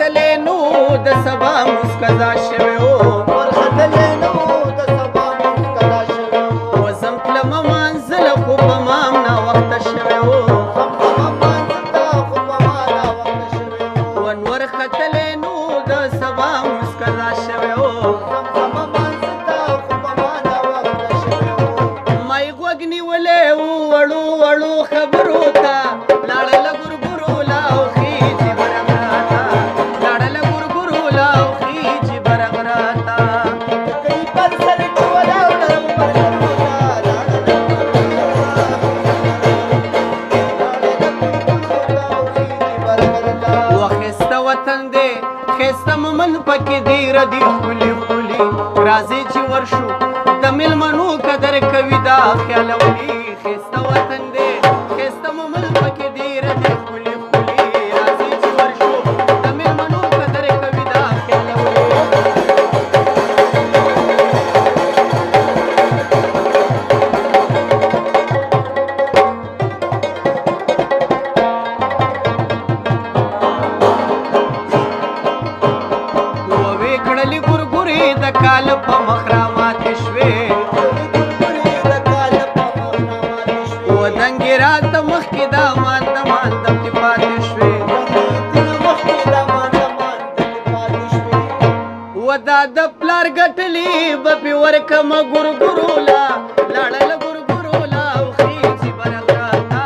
ورختلې نو د سبا مسکدا شوی و ورختلې نو د سبا مسکدا شوی و وزم تلم منزله خو په مام ناوخته شوی و ورختلې نو د سبا مسکدا شوی و ما یې غوږ نیولی و وړو وړو خبرو ته لاړله ګورګورو لاو خیجې برغ راته لاړله ګورګورو لاو خیجې برغ راته وخسته وطن دی خسته مومن پکې دی ردي ښکلي ښکلي راځئ چې ورشو د مېلمنو قدر کوي دا خیالولي خسته وطن دی خسته مومن پکې دی ردي ښکلي ښکلي راځئ چې ورشو د مېلمنو قدر کوي دا خیالولي کړلې ګورګورې د کال په مخ راماتې شوې و دنګې راته مخکې دا مانده مانده پې پاتې شوې و دا د پلار ګټلې به پې ورکمه ګورګورو لا لاړله ګورګورو لا او خیجې برغ راته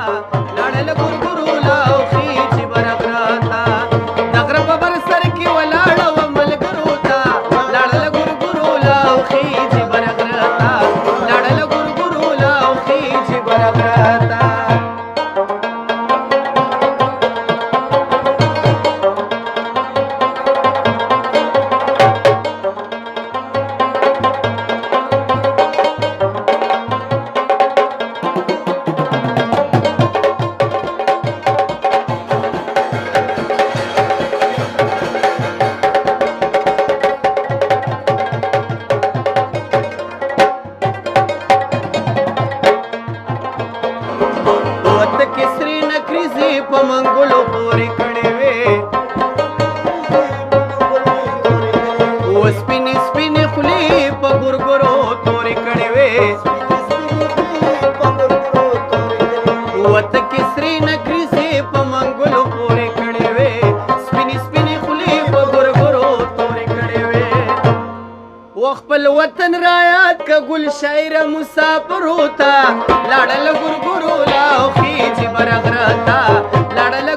لاړله ګورګورو لا او خیجې برغ راته د غره په بر سر کې ولاړه وه ملګرو ته لاړله ګورګورو لا او خیجې برغ راته لاړله ګورګورو لا او خیجې برغ راته کسری نکریزی په منګلو پورې کړې وې و سپینې سپینې خولې په ګورګورو تورې کړې وې و ته کسری نکریزی په منګلو پورې کړې وې سپینې سپینې خولې په ګورګورو تورې کړې وې و خپل وطن رایاد که ګل شاعره مسافرو ته لاړله ګورګورو لا او خیجې برغ راته لاړله